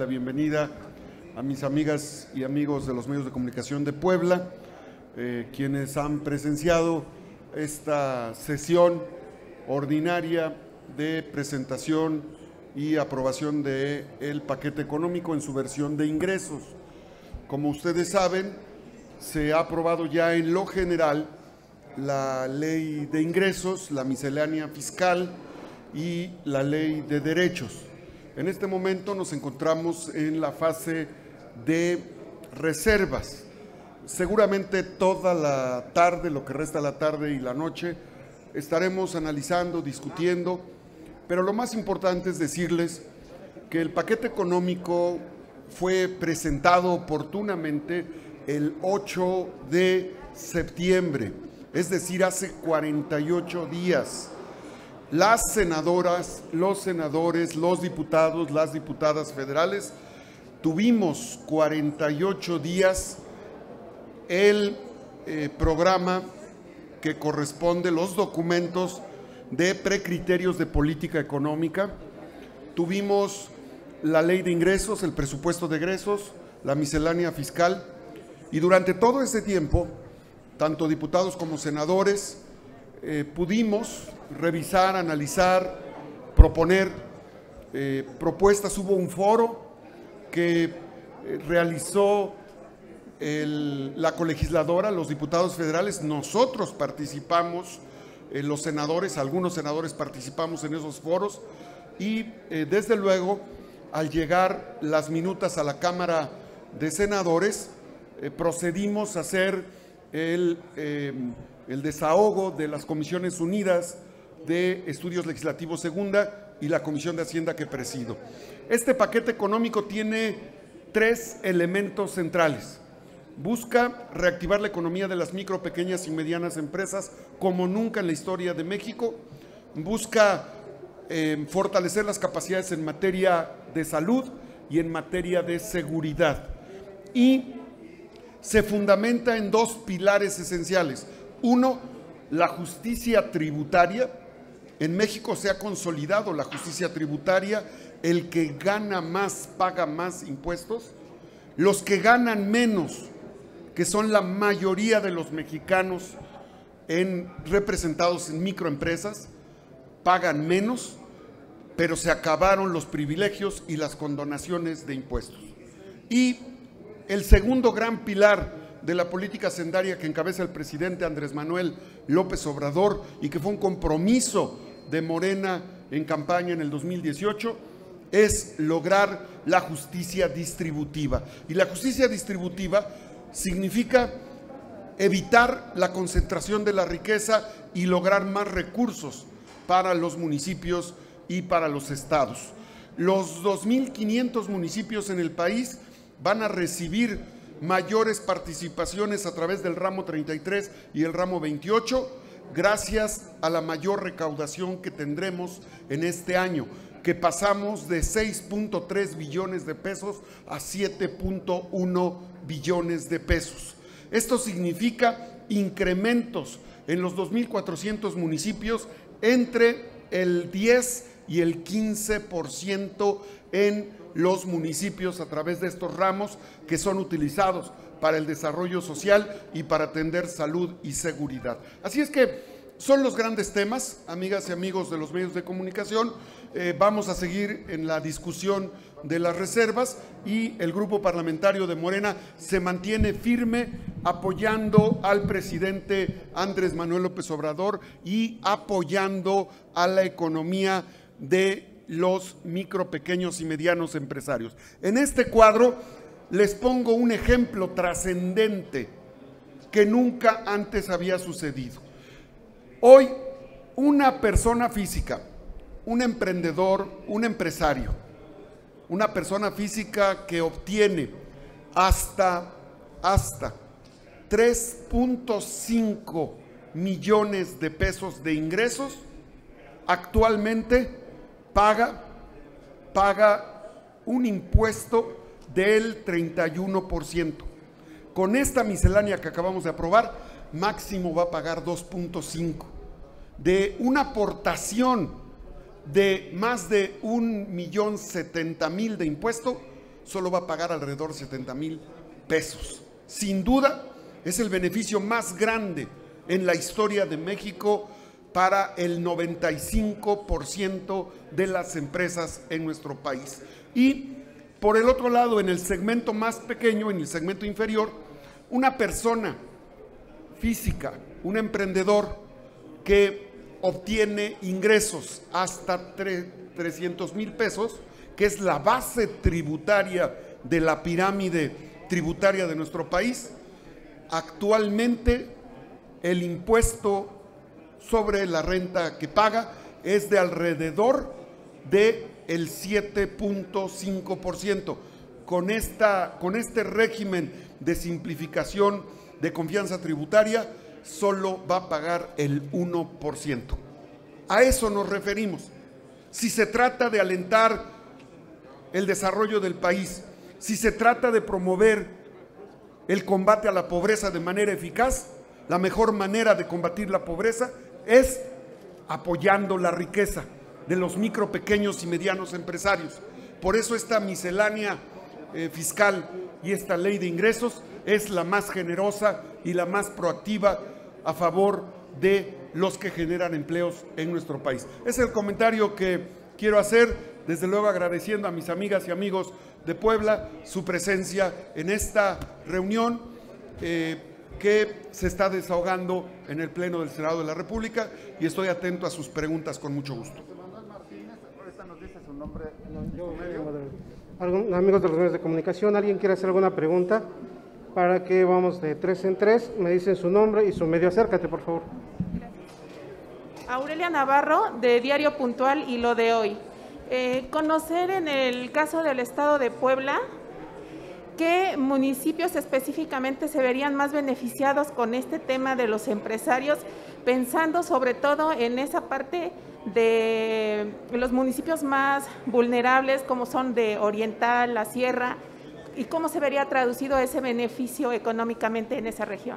la bienvenida a mis amigas y amigos de los medios de comunicación de Puebla, quienes han presenciado esta sesión ordinaria de presentación y aprobación del paquete económico en su versión de ingresos. Como ustedes saben, se ha aprobado ya en lo general la ley de ingresos, la miscelánea fiscal y la ley de derechos. En este momento nos encontramos en la fase de reservas. Seguramente toda la tarde, lo que resta de la tarde y la noche, estaremos analizando, discutiendo, pero lo más importante es decirles que el paquete económico fue presentado oportunamente el 8 de septiembre, es decir, hace 48 días. Las senadoras, los senadores, los diputados, las diputadas federales, tuvimos 48 días el programa que corresponde, los documentos de precriterios de política económica. Tuvimos la ley de ingresos, el presupuesto de egresos, la miscelánea fiscal, y durante todo ese tiempo, tanto diputados como senadores, pudimos revisar, analizar, proponer propuestas. Hubo un foro que realizó la colegisladora, los diputados federales. Nosotros participamos, los senadores, algunos senadores participamos en esos foros y desde luego al llegar las minutas a la Cámara de Senadores procedimos a hacer el desahogo de las Comisiones Unidas de Estudios Legislativos Segunda y la Comisión de Hacienda que presido. Este paquete económico tiene tres elementos centrales. Busca reactivar la economía de las micro, pequeñas y medianas empresas como nunca en la historia de México. Busca fortalecer las capacidades en materia de salud y en materia de seguridad. Y se fundamenta en dos pilares esenciales. Uno, la justicia tributaria. En México se ha consolidado la justicia tributaria. El que gana más paga más impuestos. Los que ganan menos, que son la mayoría de los mexicanos representados en microempresas, pagan menos, pero se acabaron los privilegios y las condonaciones de impuestos. Y el segundo gran pilar de la política hacendaria que encabeza el presidente Andrés Manuel López Obrador y que fue un compromiso de Morena en campaña en el 2018, es lograr la justicia distributiva. Y la justicia distributiva significa evitar la concentración de la riqueza y lograr más recursos para los municipios y para los estados. Los 2.500 municipios en el país van a recibir mayores participaciones a través del ramo 33 y el ramo 28, gracias a la mayor recaudación que tendremos en este año, que pasamos de 6.3 billones de pesos a 7.1 billones de pesos. Esto significa incrementos en los 2.400 municipios entre el 10 y el 15% en los municipios a través de estos ramos que son utilizados para el desarrollo social y para atender salud y seguridad. Así es que son los grandes temas, amigas y amigos de los medios de comunicación. Vamos a seguir en la discusión de las reservas y el grupo parlamentario de Morena se mantiene firme apoyando al presidente Andrés Manuel López Obrador y apoyando a la economía de los micro, pequeños y medianos empresarios. En este cuadro les pongo un ejemplo trascendente que nunca antes había sucedido. Hoy, una persona física, un emprendedor, un empresario, una persona física que obtiene hasta 3.5 millones de pesos de ingresos, actualmente paga un impuesto del 31%. Con esta miscelánea que acabamos de aprobar, máximo va a pagar 2.5. De una aportación de más de 1.070.000 de impuesto, solo va a pagar alrededor de 70,000 pesos. Sin duda, es el beneficio más grande en la historia de México para el 95% de las empresas en nuestro país. Y por el otro lado, en el segmento más pequeño, en el segmento inferior, una persona física, un emprendedor que obtiene ingresos hasta 300,000 pesos, que es la base tributaria de la pirámide tributaria de nuestro país, actualmente el impuesto sobre la renta que paga es de alrededor del 7.5%. Con este régimen de simplificación de confianza tributaria, solo va a pagar el 1%. A eso nos referimos. Si se trata de alentar el desarrollo del país, si se trata de promover el combate a la pobreza de manera eficaz, la mejor manera de combatir la pobreza es apoyando la riqueza de los micro, pequeños y medianos empresarios. Por eso esta miscelánea fiscal y esta ley de ingresos es la más generosa y la más proactiva a favor de los que generan empleos en nuestro país. Es el comentario que quiero hacer, desde luego agradeciendo a mis amigas y amigos de Puebla su presencia en esta reunión que se está desahogando en el Pleno del Senado de la República, y estoy atento a sus preguntas con mucho gusto. Amigos de los medios de comunicación, ¿alguien quiere hacer alguna pregunta? Para que vamos de 3 en 3, me dicen su nombre y su medio. Acércate, por favor. Aurelia Navarro, de Diario Puntual y Lo de Hoy. Conocer en el caso del Estado de Puebla, ¿qué municipios específicamente se verían más beneficiados con este tema de los empresarios, pensando sobre todo en esa parte de los municipios más vulnerables, como son de Oriental, la Sierra, y cómo se vería traducido ese beneficio económicamente en esa región?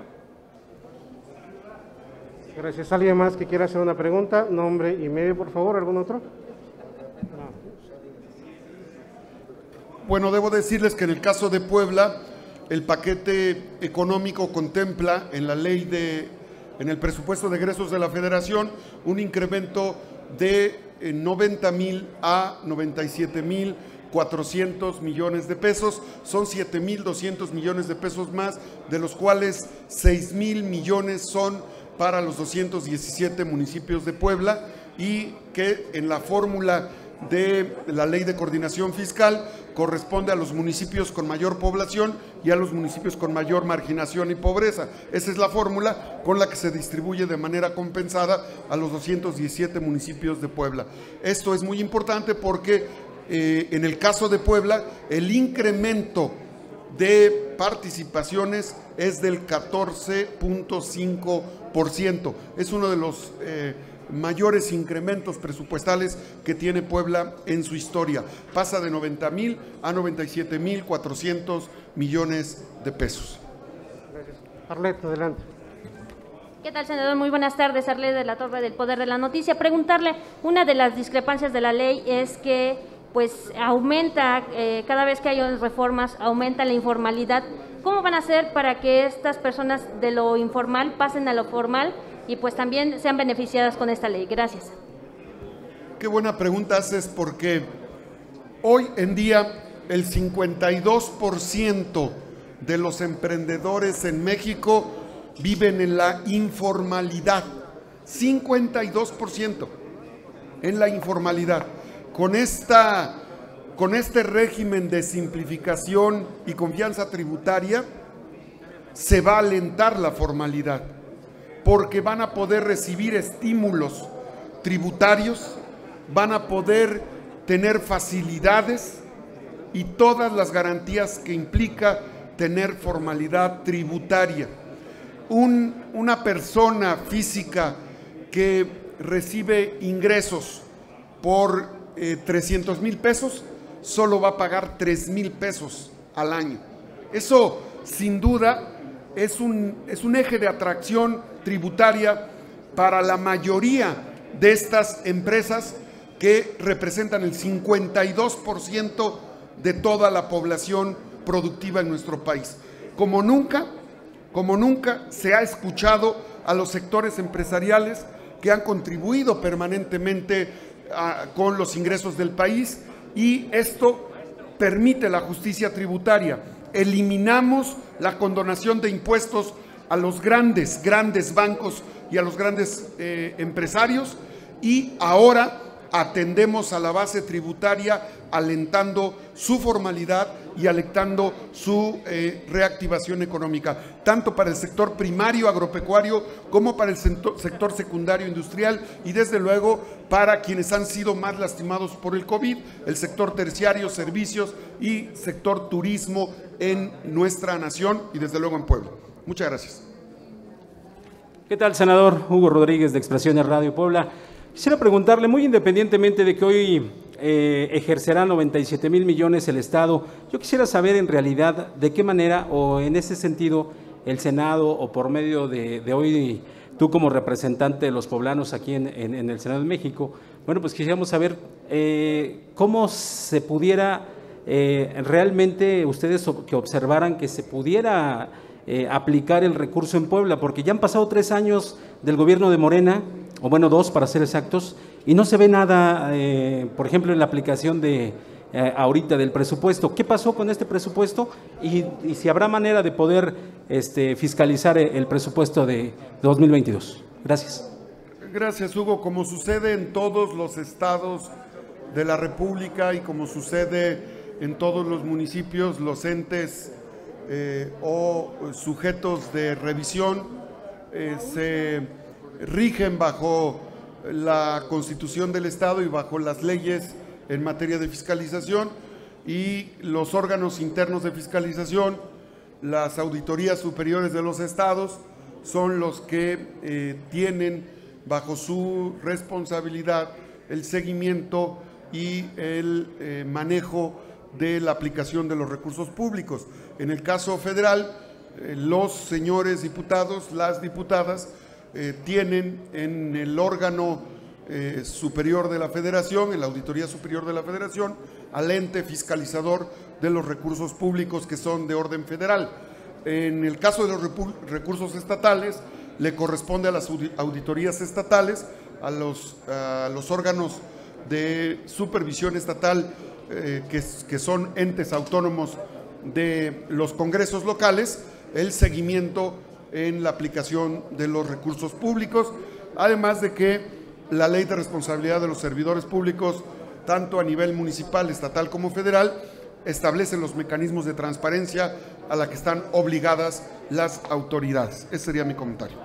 Gracias. ¿Alguien más que quiera hacer una pregunta? Nombre y medio, por favor. ¿Algún otro? Bueno, debo decirles que en el caso de Puebla, el paquete económico contempla en el presupuesto de egresos de la Federación un incremento de 90,000 a 97,400 millones de pesos. Son 7,200 millones de pesos más, de los cuales 6,000 millones son para los 217 municipios de Puebla, y que en la fórmula de la Ley de Coordinación Fiscal corresponde a los municipios con mayor población y a los municipios con mayor marginación y pobreza. Esa es la fórmula con la que se distribuye de manera compensada a los 217 municipios de Puebla. Esto es muy importante porque en el caso de Puebla, el incremento de participaciones es del 14.5%. Es uno de los mayores incrementos presupuestales que tiene Puebla en su historia. Pasa de 90,000 a 97,400 millones de pesos. Gracias. Arlet, adelante. ¿Qué tal, senador? Muy buenas tardes. Arlet de la Torre del Poder de la Noticia. Preguntarle, una de las discrepancias de la ley es que pues aumenta, cada vez que hay reformas, aumenta la informalidad. ¿Cómo van a hacer para que estas personas de lo informal pasen a lo formal y pues también sean beneficiadas con esta ley? Gracias. Qué buena pregunta haces, porque hoy en día el 52% de los emprendedores en México viven en la informalidad. 52% en la informalidad. Con este régimen de simplificación y confianza tributaria se va a alentar la formalidad, porque van a poder recibir estímulos tributarios, van a poder tener facilidades y todas las garantías que implica tener formalidad tributaria. Una persona física que recibe ingresos por 300,000 pesos, solo va a pagar 3,000 pesos al año. Eso, sin duda, es un eje de atracción tributaria para la mayoría de estas empresas que representan el 52% de toda la población productiva en nuestro país. Como nunca se ha escuchado a los sectores empresariales que han contribuido permanentemente con los ingresos del país, y esto permite la justicia tributaria. Eliminamos la condonación de impuestos a los grandes bancos y a los grandes empresarios, y ahora atendemos a la base tributaria alentando su formalidad y alentando su reactivación económica, tanto para el sector primario agropecuario como para el sector secundario industrial, y desde luego para quienes han sido más lastimados por el COVID, el sector terciario, servicios y sector turismo en nuestra nación y desde luego en Puebla. Muchas gracias. ¿Qué tal, senador? Hugo Rodríguez, de Expresiones Radio Puebla. Quisiera preguntarle, muy independientemente de que hoy ejercerá 97,000 millones el Estado, yo quisiera saber en realidad de qué manera, o en ese sentido, el Senado, o por medio de hoy, tú como representante de los poblanos aquí en el Senado de México, bueno, pues quisiéramos saber cómo se pudiera realmente ustedes que observaran que se pudiera aplicar el recurso en Puebla, porque ya han pasado 3 años del gobierno de Morena, o bueno, 2 para ser exactos, y no se ve nada, por ejemplo, en la aplicación de ahorita del presupuesto. ¿Qué pasó con este presupuesto? Y si habrá manera de poder fiscalizar el presupuesto de 2022. Gracias. Gracias, Hugo. Como sucede en todos los estados de la República y como sucede en todos los municipios, los entes o sujetos de revisión se rigen bajo la Constitución del Estado y bajo las leyes en materia de fiscalización, y los órganos internos de fiscalización, las auditorías superiores de los estados, son los que tienen bajo su responsabilidad el seguimiento y el manejo de la aplicación de los recursos públicos. En el caso federal, los señores diputados, las diputadas, tienen en el órgano superior de la Federación, en la Auditoría Superior de la Federación, al ente fiscalizador de los recursos públicos que son de orden federal. En el caso de los recursos estatales, le corresponde a las auditorías estatales, a los órganos de supervisión estatal, que son entes autónomos de los congresos locales, el seguimiento en la aplicación de los recursos públicos, además de que la Ley de Responsabilidad de los Servidores Públicos, tanto a nivel municipal, estatal como federal, establece los mecanismos de transparencia a la que están obligadas las autoridades. Ese sería mi comentario.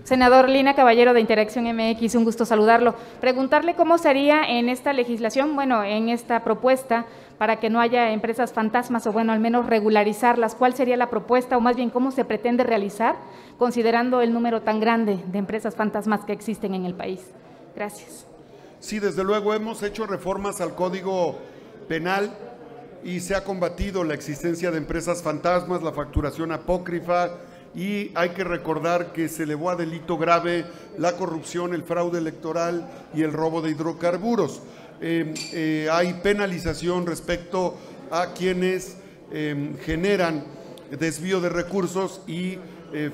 Senador Lina Caballero, de Interacción MX, un gusto saludarlo. Preguntarle cómo sería en esta legislación, bueno, en esta propuesta, para que no haya empresas fantasmas, o bueno, al menos regularizarlas. ¿Cuál sería la propuesta, o más bien cómo se pretende realizar, considerando el número tan grande de empresas fantasmas que existen en el país? Gracias. Sí, desde luego hemos hecho reformas al Código Penal y se ha combatido la existencia de empresas fantasmas, la facturación apócrifa, y hay que recordar que se elevó a delito grave la corrupción, el fraude electoral y el robo de hidrocarburos. Hay penalización respecto a quienes generan desvío de recursos y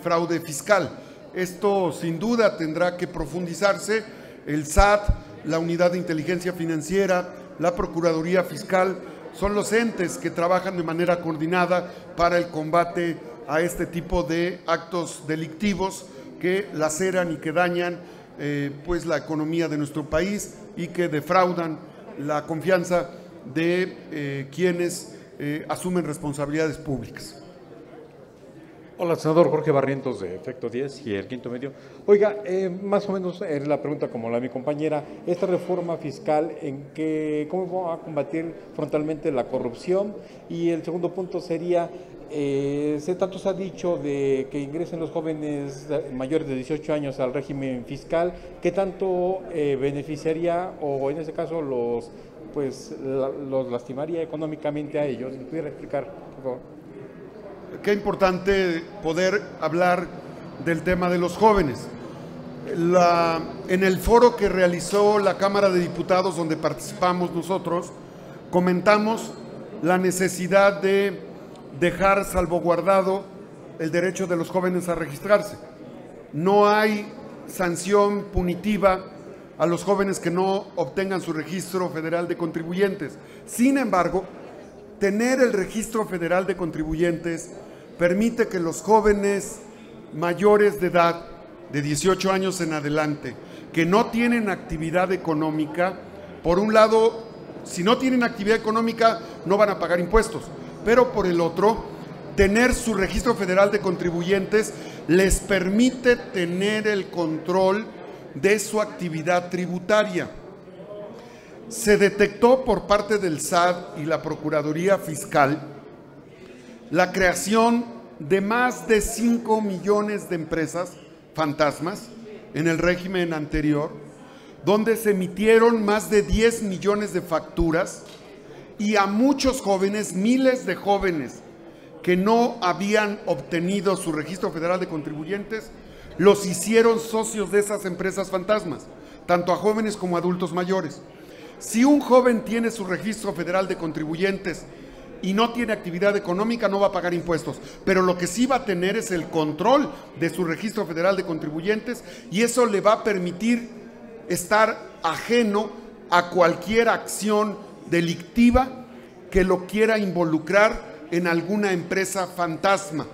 fraude fiscal. Esto sin duda tendrá que profundizarse. El SAT, la Unidad de Inteligencia Financiera, la Procuraduría Fiscal son los entes que trabajan de manera coordinada para el combate a este tipo de actos delictivos que laceran y que dañan pues la economía de nuestro país y que defraudan la confianza de quienes asumen responsabilidades públicas. Hola, senador Jorge Barrientos, de Efecto 10 y el Quinto Medio. Oiga, más o menos la pregunta como la de mi compañera, esta reforma fiscal, ¿cómo va a combatir frontalmente la corrupción? Y el segundo punto sería, tanto se ha dicho de que ingresen los jóvenes mayores de 18 años al régimen fiscal, ¿qué tanto beneficiaría, o en este caso los lastimaría económicamente a ellos? ¿Me pudiera explicar, por favor? Qué importante poder hablar del tema de los jóvenes. En el foro que realizó la Cámara de Diputados, donde participamos nosotros, comentamos la necesidad de dejar salvaguardado el derecho de los jóvenes a registrarse. No hay sanción punitiva a los jóvenes que no obtengan su registro federal de contribuyentes. Sin embargo, tener el registro federal de contribuyentes permite que los jóvenes mayores de edad, de 18 años en adelante, que no tienen actividad económica, por un lado, si no tienen actividad económica, no van a pagar impuestos, pero por el otro, tener su registro federal de contribuyentes les permite tener el control de su actividad tributaria. Se detectó por parte del SAT y la Procuraduría Fiscal la creación de más de 5 millones de empresas fantasmas en el régimen anterior, donde se emitieron más de 10 millones de facturas y a muchos jóvenes, miles de jóvenes que no habían obtenido su registro federal de contribuyentes, los hicieron socios de esas empresas fantasmas, tanto a jóvenes como a adultos mayores. Si un joven tiene su registro federal de contribuyentes y no tiene actividad económica, no va a pagar impuestos, pero lo que sí va a tener es el control de su registro federal de contribuyentes, y eso le va a permitir estar ajeno a cualquier acción delictiva que lo quiera involucrar en alguna empresa fantasma.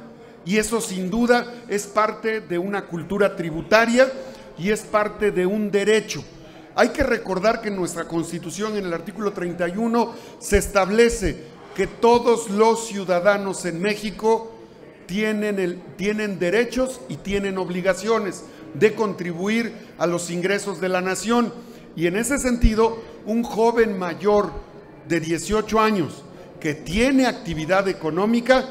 Y eso sin duda es parte de una cultura tributaria y es parte de un derecho. Hay que recordar que en nuestra Constitución, en el artículo 31, se establece que todos los ciudadanos en México tienen derechos y tienen obligaciones de contribuir a los ingresos de la nación. Y en ese sentido, un joven mayor de 18 años que tiene actividad económica,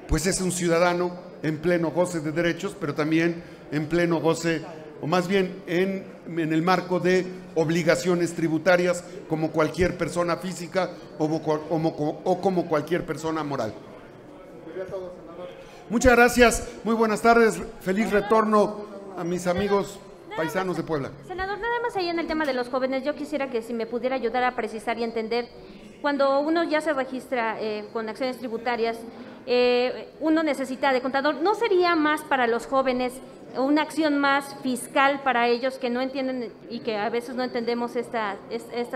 pues es un ciudadano en pleno goce de derechos, pero también en pleno goce, o más bien en el marco de obligaciones tributarias, como cualquier persona física o como cualquier persona moral. Muchas gracias, muy buenas tardes, feliz retorno a mis amigos paisanos de Puebla. Senador, nada más ahí en el tema de los jóvenes, yo quisiera que si me pudiera ayudar a precisar y entender, cuando uno ya se registra con acciones tributarias, uno necesita de contador. ¿No sería más para los jóvenes una acción más fiscal para ellos que no entienden y que a veces no entendemos esta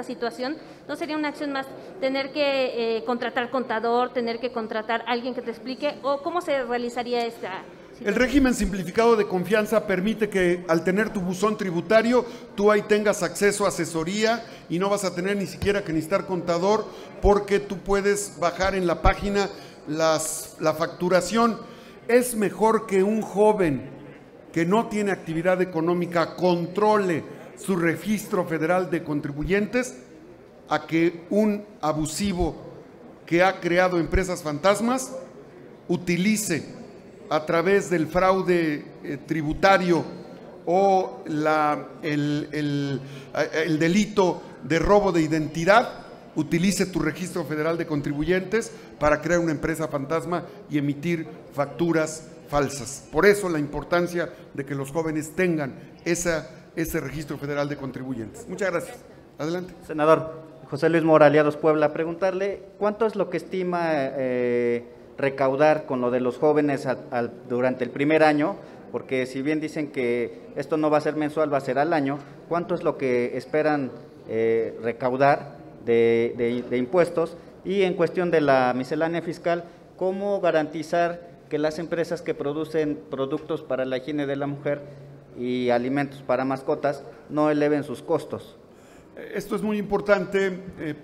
situación? ¿No sería una acción más tener que contratar contador, tener que contratar a alguien que te explique, o cómo se realizaría esta situación? El régimen simplificado de confianza permite que al tener tu buzón tributario, tú ahí tengas acceso a asesoría y no vas a tener ni siquiera que necesitar contador, porque tú puedes bajar en la página la facturación. Es mejor que un joven que no tiene actividad económica controle su registro federal de contribuyentes a que un abusivo que ha creado empresas fantasmas utilice a través del fraude tributario o el delito de robo de identidad, utilice tu registro federal de contribuyentes para crear una empresa fantasma y emitir facturas falsas. Por eso la importancia de que los jóvenes tengan ese registro federal de contribuyentes. Muchas gracias. Adelante. Senador José Luis Mora, Aliados Puebla, preguntarle cuánto es lo que estima recaudar con lo de los jóvenes durante el primer año, porque si bien dicen que esto no va a ser mensual, va a ser al año, ¿cuánto es lo que esperan recaudar de impuestos? Y en cuestión de la miscelánea fiscal, ¿cómo garantizar que las empresas que producen productos para la higiene de la mujer y alimentos para mascotas no eleven sus costos? Esto es muy importante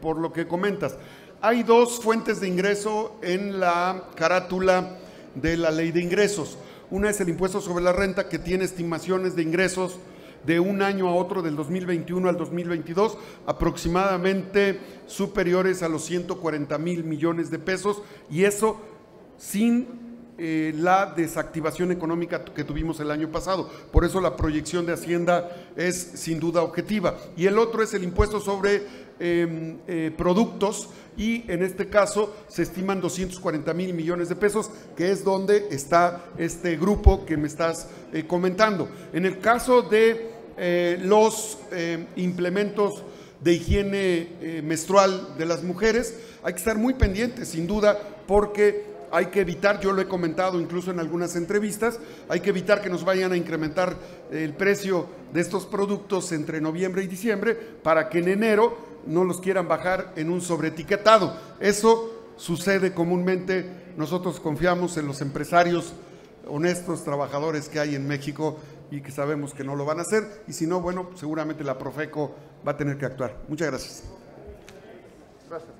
por lo que comentas. Hay dos fuentes de ingreso en la carátula de la Ley de Ingresos. Una es el impuesto sobre la renta, que tiene estimaciones de ingresos de un año a otro, del 2021 al 2022, aproximadamente superiores a los 140,000 millones de pesos, y eso sin la desactivación económica que tuvimos el año pasado. Por eso la proyección de Hacienda es sin duda objetiva. Y el otro es el impuesto sobre productos, y en este caso se estiman 240,000 millones de pesos, que es donde está este grupo que me estás comentando. En el caso de los implementos de higiene menstrual de las mujeres, hay que estar muy pendientes, sin duda, porque hay que evitar, yo lo he comentado incluso en algunas entrevistas, hay que evitar que nos vayan a incrementar el precio de estos productos entre noviembre y diciembre, para que en enero no los quieran bajar en un sobreetiquetado. Eso sucede comúnmente. Nosotros confiamos en los empresarios honestos, trabajadores que hay en México, y que sabemos que no lo van a hacer, y si no, bueno, seguramente la Profeco va a tener que actuar. Muchas gracias. Gracias.